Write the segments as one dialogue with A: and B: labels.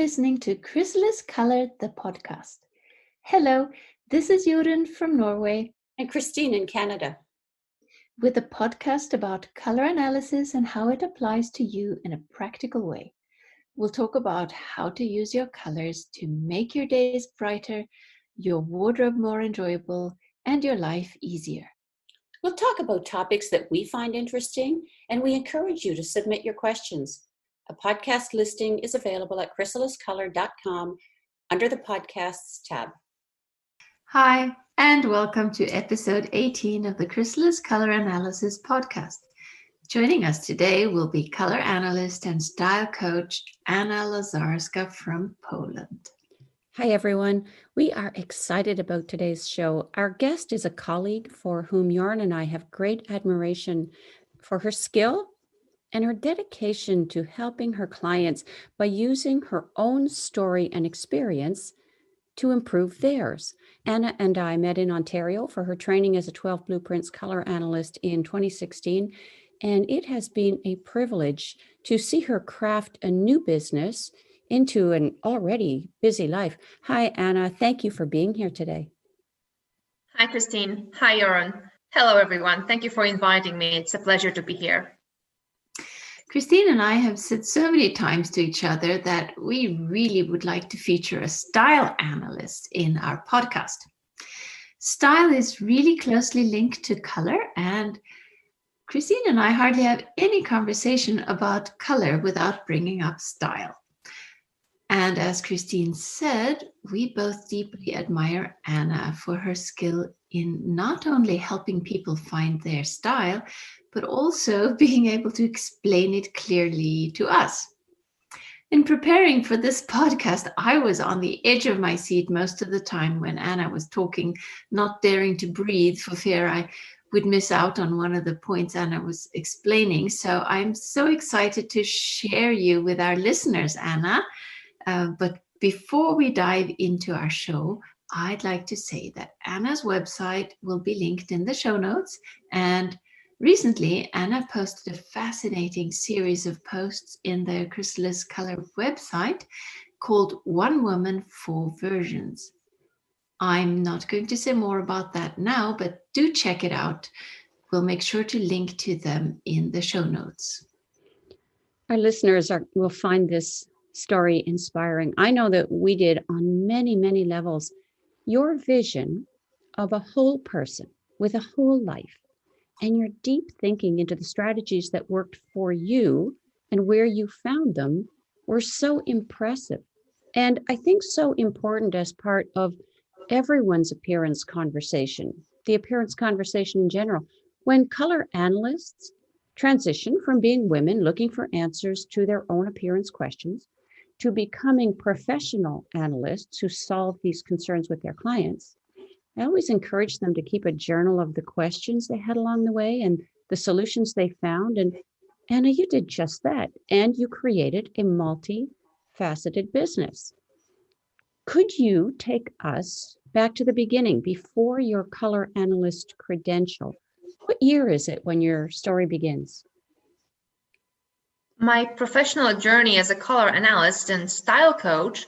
A: listening to Chrysalis Color, the podcast. Hello, this is Jorunn from Norway.
B: And Christine in Canada.
A: With a podcast about color analysis and how it applies to you in a practical way. We'll talk about how to use your colors to make your days brighter, your wardrobe more enjoyable, and your life easier.
B: We'll talk about topics that we find interesting, and we encourage you to submit your questions. A podcast listing is available at chrysaliscolor.com under the Podcasts tab.
A: Hi, and welcome to episode 18 of the Chrysalis Color Analysis podcast. Joining us today will be color analyst and style coach Anna Lazarska from Poland.
C: Hi, everyone. We are excited about today's show. Our guest is a colleague for whom Jorunn and I have great admiration for her skill and her dedication to helping her clients by using her own story and experience to improve theirs. Anna and I met in Ontario for her training as a 12 Blueprints color analyst in 2016, and it has been a privilege to see her craft a new business into an already busy life. Hi, Anna. Thank you for being here today.
D: Hi, Christine. Hi, Jorunn. Hello, everyone. Thank you for inviting me. It's a pleasure to be here.
A: Christine and I have said so many times to each other that we really would like to feature a style analyst in our podcast. Style is really closely linked to color, and Christine and I hardly have any conversation about color without bringing up style. And as Christine said, we both deeply admire Anna for her skill in not only helping people find their style, but also being able to explain it clearly to us. In preparing for this podcast, I was on the edge of my seat most of the time when Anna was talking, not daring to breathe for fear I would miss out on one of the points Anna was explaining. So I'm so excited to share you with our listeners, Anna. But before we dive into our show, I'd like to say that Anna's website will be linked in the show notes. And recently, Anna posted a fascinating series of posts in the Chrysalis Color website called One Woman, Four Versions. I'm not going to say more about that now, but do check it out. We'll make sure to link to them in the show notes.
C: Our listeners will find this story inspiring. I know that we did on many, many levels. Your vision of a whole person with a whole life and your deep thinking into the strategies that worked for you and where you found them were so impressive. And I think so important as part of everyone's appearance conversation, the appearance conversation in general. When color analysts transition from being women looking for answers to their own appearance questions to becoming professional analysts who solve these concerns with their clients, I always encourage them to keep a journal of the questions they had along the way and the solutions they found. And Anna, you did just that. And you created a multifaceted business. Could you take us back to the beginning before your color analyst credential? What year is it when your story begins?
D: My professional journey as a color analyst and style coach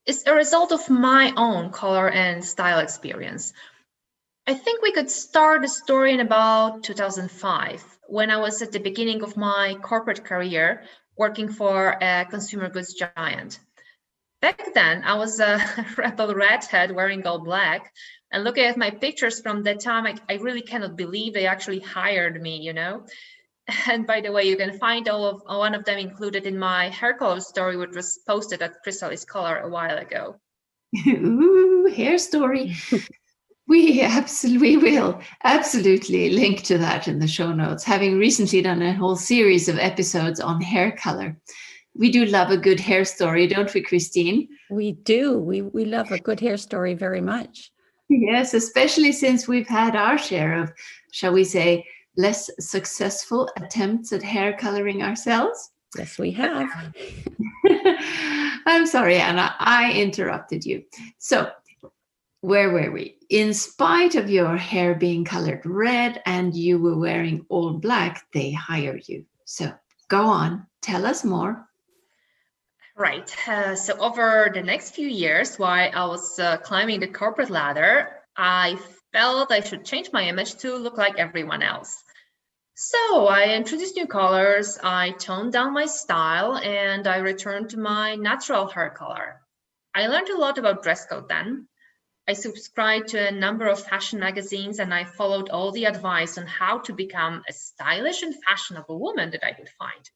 D: is a result of my own color and style experience. I think we could start the story in about 2005, when I was at the beginning of my corporate career working for a consumer goods giant. Back then, I was a rebel redhead wearing all black, and looking at my pictures from that time, I really cannot believe they actually hired me, you know? And by the way, you can find one of them included in my hair color story, which was posted at Chrysalis Color a while ago.
A: Ooh, hair story. We will absolutely link to that in the show notes, having recently done a whole series of episodes on hair color. We do love a good hair story, don't we, Christine?
C: We do. We love a good hair story very much.
A: Yes, especially since we've had our share of, shall we say, less successful attempts at hair coloring ourselves.
C: Yes, we have.
A: I'm sorry, Anna, I interrupted you. So, where were we? In spite of your hair being colored red and you were wearing all black, they hired you. So, go on, tell us more.
D: Right. So over the next few years, while I was climbing the corporate ladder, I felt I should change my image to look like everyone else. So I introduced new colors, I toned down my style, and I returned to my natural hair color. I learned a lot about dress code then. I subscribed to a number of fashion magazines and I followed all the advice on how to become a stylish and fashionable woman that I could find.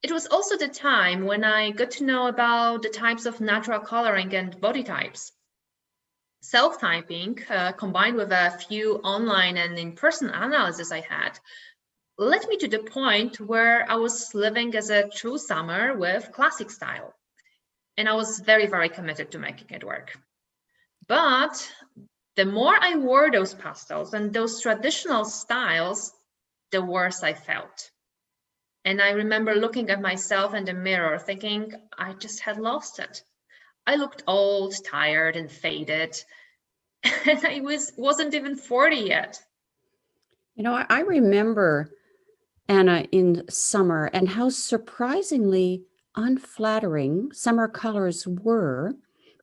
D: It was also the time when I got to know about the types of natural coloring and body types. Self-typing, combined with a few online and in-person analysis I had, led me to the point where I was living as a true summer with classic style. And I was very, very committed to making it work. But the more I wore those pastels and those traditional styles, the worse I felt. And I remember looking at myself in the mirror thinking I just had lost it. I looked old, tired, and faded. And I wasn't even 40 yet.
C: You know, I remember, Anna, in summer and how surprisingly unflattering summer colors were,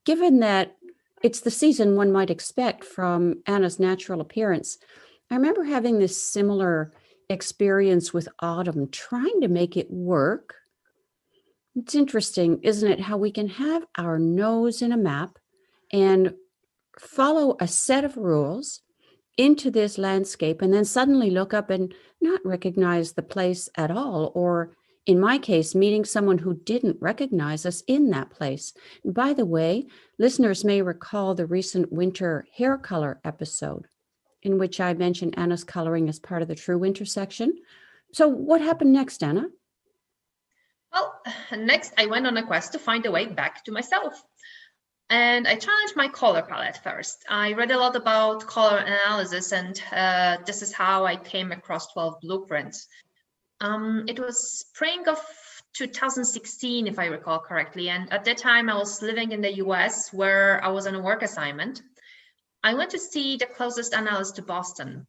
C: given that it's the season one might expect from Anna's natural appearance. I remember having this similar experience with autumn, trying to make it work. It's interesting, isn't it, how we can have our nose in a map and follow a set of rules into this landscape and then suddenly look up and not recognize the place at all, or in my case, meeting someone who didn't recognize us in that place. And by the way, listeners may recall the recent winter hair color episode in which I mentioned Anna's coloring as part of the True Winter section. So what happened next, Anna?
D: Well, next I went on a quest to find a way back to myself. And I challenged my color palette first. I read a lot about color analysis, and this is how I came across 12 blueprints. It was spring of 2016, if I recall correctly. And at that time, I was living in the US where I was on a work assignment. I went to see the closest analyst to Boston,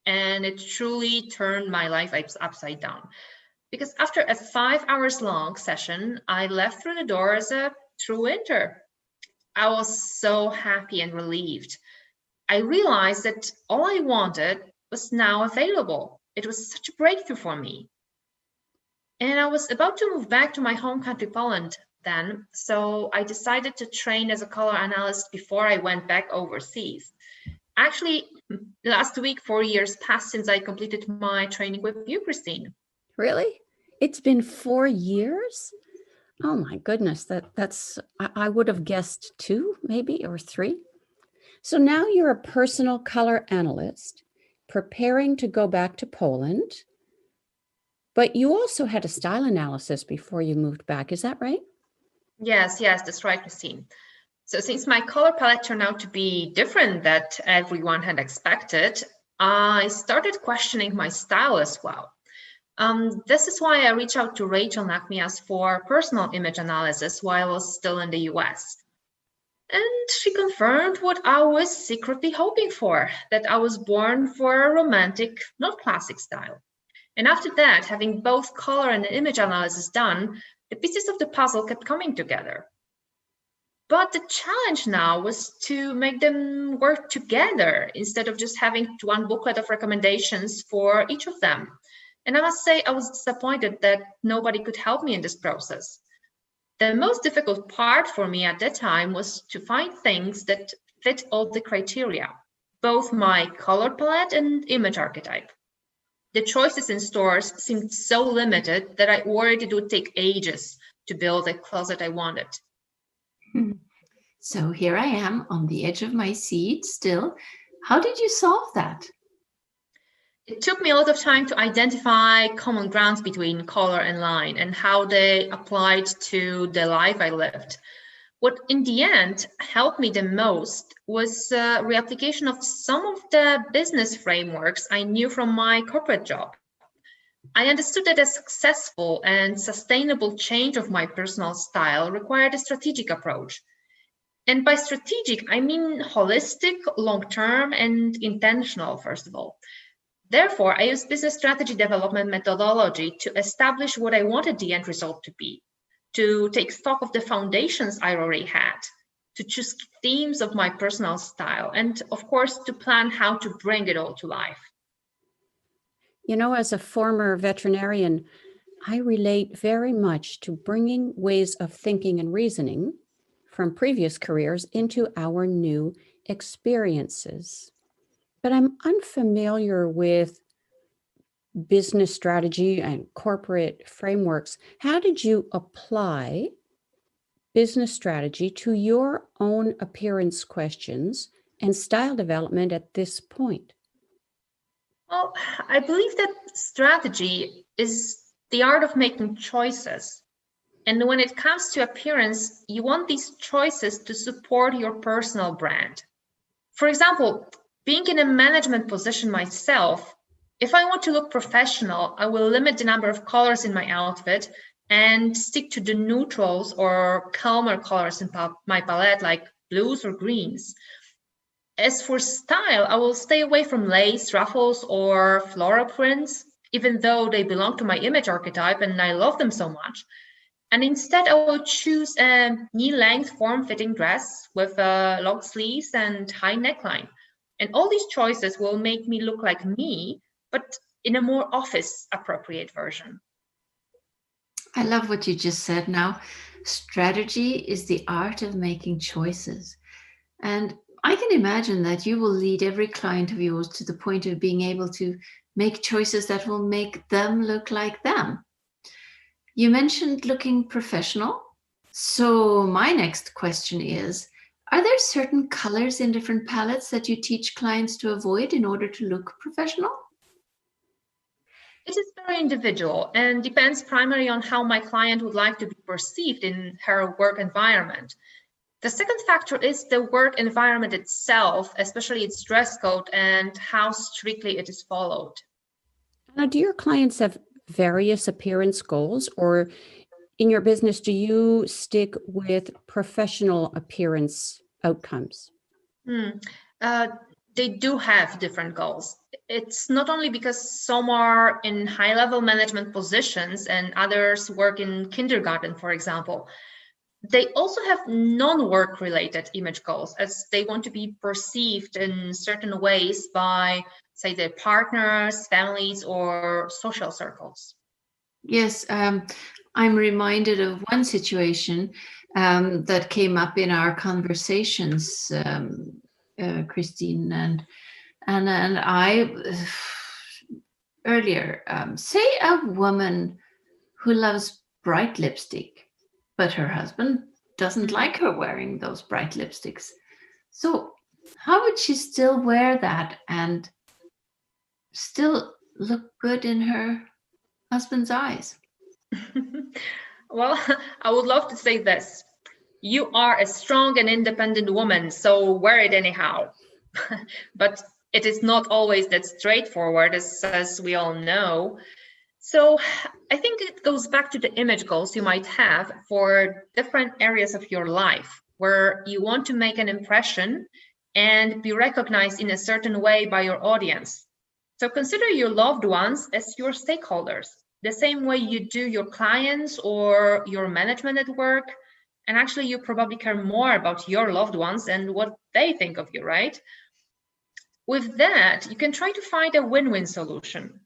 D: and it truly turned my life upside down. Because after a 5 hours long session, I left through the door as a true winter. I was so happy and relieved. I realized that all I wanted was now available. It was such a breakthrough for me. And I was about to move back to my home country, Poland, then, so I decided to train as a color analyst before I went back overseas. Actually, last week, 4 years passed since I completed my training with you, Christine.
C: Really? It's been 4 years? Oh my goodness, that's I would have guessed 2, maybe, or 3. So now you're a personal color analyst preparing to go back to Poland, but you also had a style analysis before you moved back. Is that right?
D: Yes, that's right, Christine. So since my color palette turned out to be different than everyone had expected, I started questioning my style as well. This is why I reached out to Rachel Nachmias for personal image analysis while I was still in the US. And she confirmed what I was secretly hoping for, that I was born for a romantic, not classic style. And after that, having both color and image analysis done, the pieces of the puzzle kept coming together. But the challenge now was to make them work together instead of just having one booklet of recommendations for each of them. And I must say, I was disappointed that nobody could help me in this process. The most difficult part for me at that time was to find things that fit all the criteria, both my color palette and image archetype. The choices in stores seemed so limited that I worried it would take ages to build the closet I wanted.
A: So here I am on the edge of my seat still. How did you solve that?
D: It took me a lot of time to identify common grounds between color and line and how they applied to the life I lived. What in the end helped me the most was reapplication of some of the business frameworks I knew from my corporate job. I understood that a successful and sustainable change of my personal style required a strategic approach. And by strategic, I mean holistic, long-term, and intentional, first of all. Therefore, I used business strategy development methodology to establish what I wanted the end result to be, to take stock of the foundations I already had, to choose themes of my personal style, and of course, to plan how to bring it all to life.
C: You know, as a former veterinarian, I relate very much to bringing ways of thinking and reasoning from previous careers into our new experiences. But I'm unfamiliar with business strategy and corporate frameworks. How did you apply business strategy to your own appearance questions and style development at this point?
D: Well, I believe that strategy is the art of making choices. And when it comes to appearance, you want these choices to support your personal brand. For example, being in a management position myself, if I want to look professional, I will limit the number of colors in my outfit and stick to the neutrals or calmer colors in my palette, like blues or greens. As for style, I will stay away from lace, ruffles, or floral prints, even though they belong to my image archetype and I love them so much. And instead, I will choose a knee-length form-fitting dress with long sleeves and high neckline. And all these choices will make me look like me, but in a more office-appropriate version.
A: I love what you just said now. Strategy is the art of making choices. And I can imagine that you will lead every client of yours to the point of being able to make choices that will make them look like them. You mentioned looking professional. So my next question is, are there certain colors in different palettes that you teach clients to avoid in order to look professional?
D: It is very individual and depends primarily on how my client would like to be perceived in her work environment. The second factor is the work environment itself, especially its dress code and how strictly it is followed.
C: Now, do your clients have various appearance goals, or in your business, do you stick with professional appearance outcomes?
D: They do have different goals. It's not only because some are in high-level management positions and others work in kindergarten, for example. They also have non-work related image goals, as they want to be perceived in certain ways by, say, their partners, families, or social circles.
A: Yes, I'm reminded of one situation that came up in our conversations, Christine and I earlier. Say a woman who loves bright lipstick, but her husband doesn't like her wearing those bright lipsticks. So how would she still wear that and still look good in her husband's eyes?
D: Well, I would love to say this. You are a strong and independent woman, so wear it anyhow. But it is not always that straightforward, as we all know. So I think it goes back to the image goals you might have for different areas of your life where you want to make an impression and be recognized in a certain way by your audience. So consider your loved ones as your stakeholders, the same way you do your clients or your management at work. And actually, you probably care more about your loved ones and what they think of you, right? With that, you can try to find a win-win solution.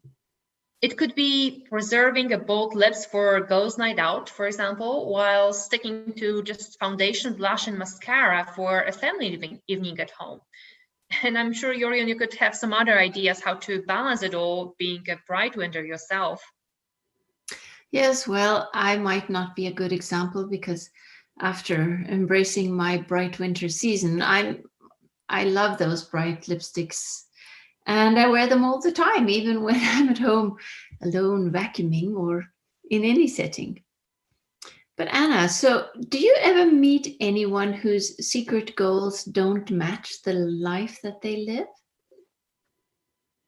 D: It could be reserving a bold lips for a girls' night out, for example, while sticking to just foundation, blush, and mascara for a family evening at home. And I'm sure, Yorion, you could have some other ideas how to balance it all, being a bright winter yourself.
A: Yes, well, I might not be a good example because after embracing my bright winter season, I love those bright lipsticks. And I wear them all the time, even when I'm at home alone vacuuming or in any setting. But Anna, so do you ever meet anyone whose secret goals don't match the life that they live?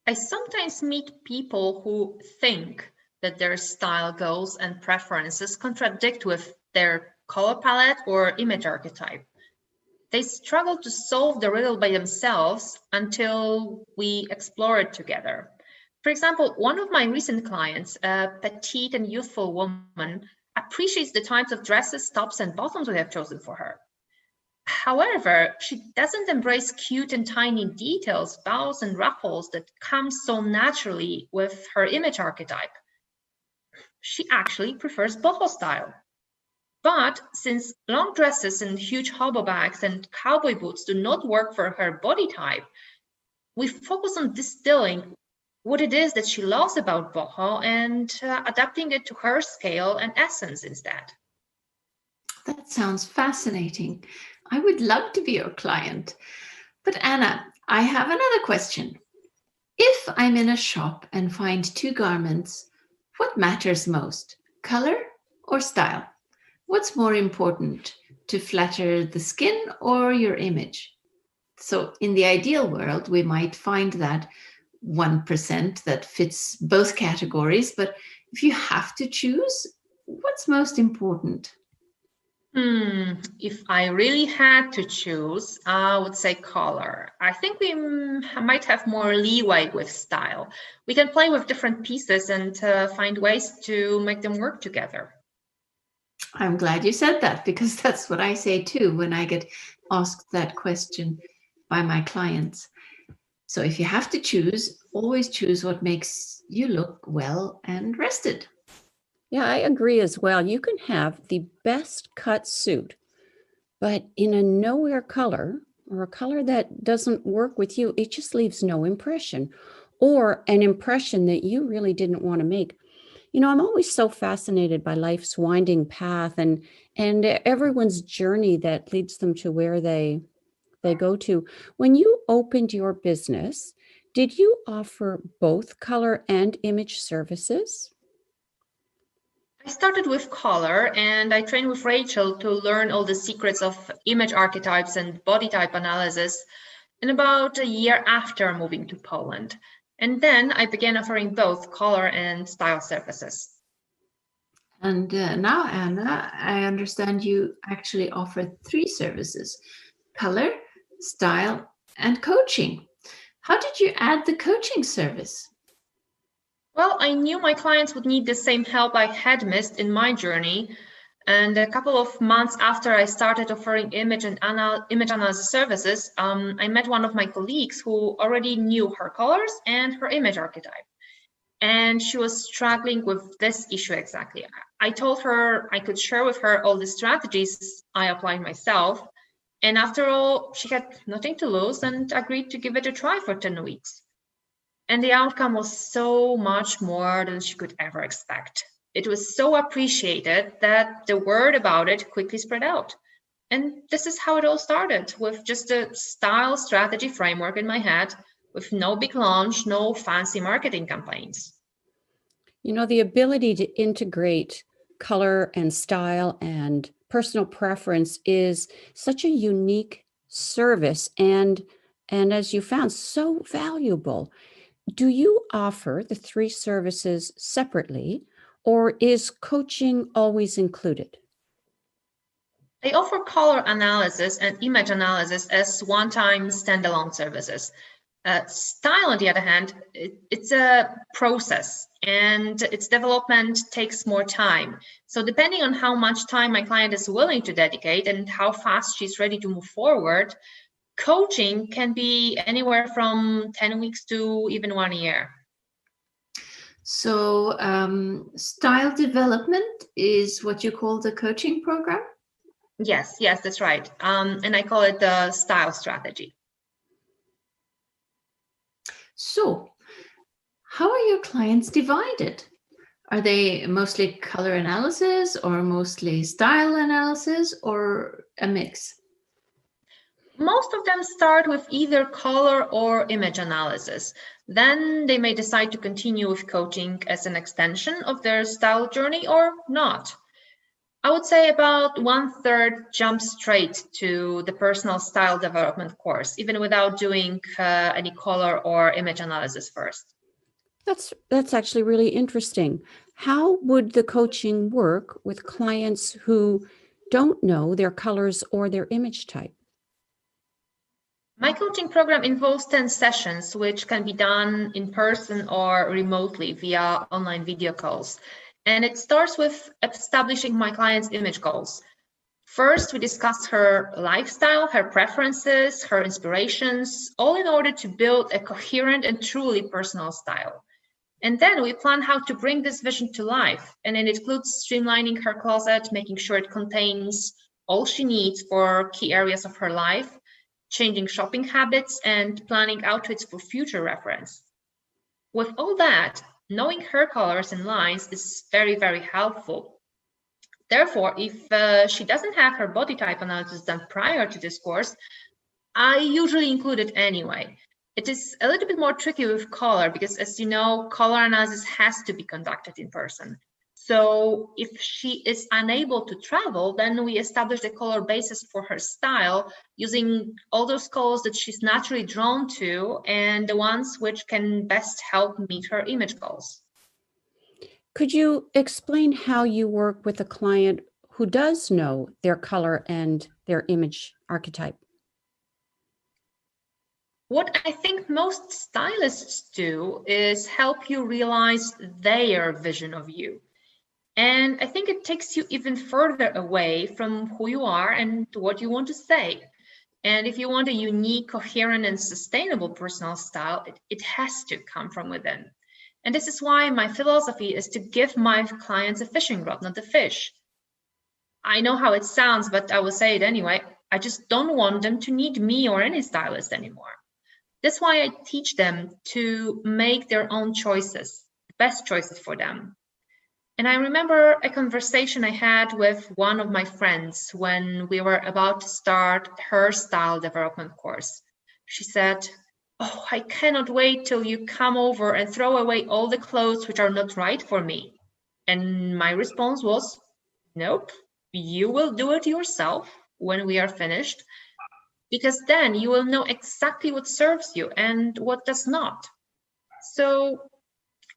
D: I sometimes meet people who think that their style goals and preferences contradict with their color palette or image archetype. They struggle to solve the riddle by themselves until we explore it together. For example, one of my recent clients, a petite and youthful woman, appreciates the types of dresses, tops, and bottoms we have chosen for her. However, she doesn't embrace cute and tiny details, bows, and ruffles that come so naturally with her image archetype. She actually prefers boho style. But since long dresses and huge hobo bags and cowboy boots do not work for her body type, we focus on distilling what it is that she loves about boho and adapting it to her scale and essence instead.
A: That sounds fascinating. I would love to be your client. But Anna, I have another question. If I'm in a shop and find two garments, what matters most, color or style? What's more important, to flatter the skin or your image? So in the ideal world, we might find that 1% that fits both categories. But if you have to choose, what's most important?
D: If I really had to choose, I would say color. I think we might have more leeway with style. We can play with different pieces and find ways to make them work together.
A: I'm glad you said that, because that's what I say too when I get asked that question by my clients. So if you have to choose, always choose what makes you look well and rested.
C: Yeah, I agree as well. You can have the best cut suit, but in a nowhere color or a color that doesn't work with you, it just leaves no impression, or an impression that you really didn't want to make. I'm always so fascinated by life's winding path and everyone's journey that leads them to where they go to. When you opened your business, did you offer both color and image services?
D: I started with color and I trained with Rachel to learn all the secrets of image archetypes and body type analysis in about a year after moving to Poland. And then I began offering both color and style services.
A: And now, Anna, I understand you actually offer 3 services: color, style, and coaching. How did you add the coaching service?
D: Well, I knew my clients would need the same help I had missed in my journey. And a couple of months after I started offering image analysis services, I met one of my colleagues who already knew her colors and her image archetype. And she was struggling with this issue exactly. I told her I could share with her all the strategies I applied myself. And after all, she had nothing to lose and agreed to give it a try for 10 weeks. And the outcome was so much more than she could ever expect. It was so appreciated that the word about it quickly spread out. And this is how it all started, with just a style strategy framework in my head, with no big launch, no fancy marketing campaigns.
C: The ability to integrate color and style and personal preference is such a unique service and as you found, so valuable. Do you offer the 3 services separately, or is coaching always included?
D: I offer color analysis and image analysis as one-time standalone services. Style, on the other hand, it's a process and its development takes more time. So depending on how much time my client is willing to dedicate and how fast she's ready to move forward, coaching can be anywhere from 10 weeks to even 1 year.
A: So style development is what you call the coaching program?
D: Yes, that's right. And I call it the style strategy.
A: So how are your clients divided? Are they mostly color analysis or mostly style analysis or a mix?
D: Most of them start with either color or image analysis. Then they may decide to continue with coaching as an extension of their style journey or not. I would say about 1/3 jump straight to the personal style development course, even without doing any color or image analysis first.
C: That's actually really interesting. How would the coaching work with clients who don't know their colors or their image type?
D: My coaching program involves 10 sessions, which can be done in person or remotely via online video calls. And it starts with establishing my client's image goals. First, we discuss her lifestyle, her preferences, her inspirations, all in order to build a coherent and truly personal style. And then we plan how to bring this vision to life. And it includes streamlining her closet, making sure it contains all she needs for key areas of her life, changing shopping habits, and planning outfits for future reference. With all that, knowing her colors and lines is very, very helpful. Therefore, if she doesn't have her body type analysis done prior to this course, I usually include it anyway. It is a little bit more tricky with color because, as you know, color analysis has to be conducted in person. So if she is unable to travel, then we establish the color basis for her style using all those colors that she's naturally drawn to and the ones which can best help meet her image goals.
C: Could you explain how you work with a client who does know their color and their image archetype?
D: What I think most stylists do is help you realize their vision of you. And I think it takes you even further away from who you are and what you want to say. And if you want a unique, coherent, and sustainable personal style, it has to come from within. And this is why my philosophy is to give my clients a fishing rod, not a fish. I know how it sounds, but I will say it anyway. I just don't want them to need me or any stylist anymore. That's why I teach them to make their own choices, the best choices for them. And I remember a conversation I had with one of my friends when we were about to start her style development course. She said, "Oh, I cannot wait till you come over and throw away all the clothes which are not right for me." And my response was, "Nope, you will do it yourself when we are finished, because then you will know exactly what serves you and what does not." So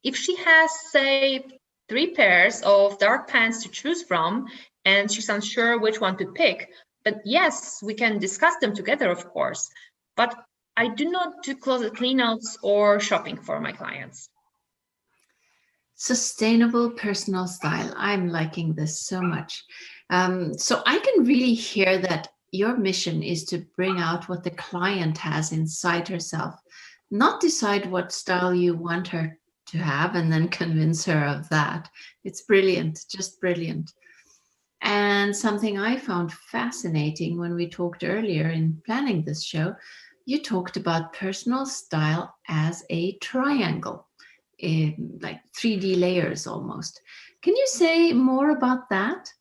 D: if she has, say, 3 pairs of dark pants to choose from, and she's unsure which one to pick, but yes, we can discuss them together, of course. But I do not do closet cleanouts or shopping for my clients.
A: Sustainable personal style. I'm liking this so much. So I can really hear that your mission is to bring out what the client has inside herself, not decide what style you want her to have and then convince her of that. It's brilliant, just brilliant. And something I found fascinating when we talked earlier in planning this show, you talked about personal style as a triangle, like 3D layers almost. Can you say more about that?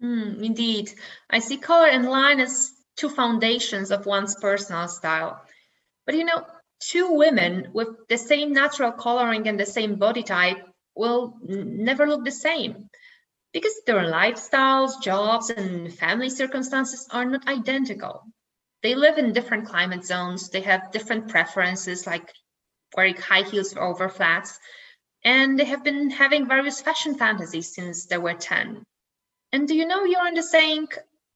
D: Indeed. I see color and line as 2 foundations of one's personal style. But 2 women with the same natural coloring and the same body type will never look the same because their lifestyles, jobs, and family circumstances are not identical. They live in different climate zones. They have different preferences, like wearing high heels over flats. And they have been having various fashion fantasies since they were 10. And do you know, you're in the saying,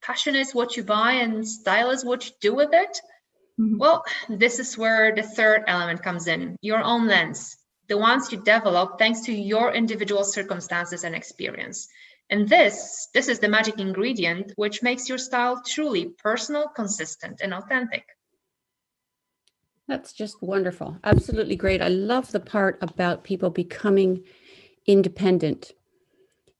D: fashion is what you buy and style is what you do with it?
A: Mhm.
D: Well, this is where the third element comes in, your own lens, the ones you develop thanks to your individual circumstances and experience. And this is the magic ingredient which makes your style truly personal, consistent, and authentic.
C: That's just wonderful. Absolutely great. I love the part about people becoming independent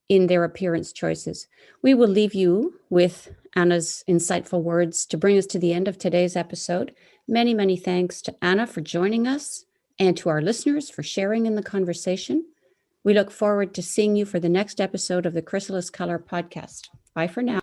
C: in their appearance choices. We will leave you with Anna's insightful words to bring us to the end of today's episode. Many, many thanks to Anna for joining us and to our listeners for sharing in the conversation. We look forward to seeing you for the next episode of the Chrysalis Color podcast. Bye for now.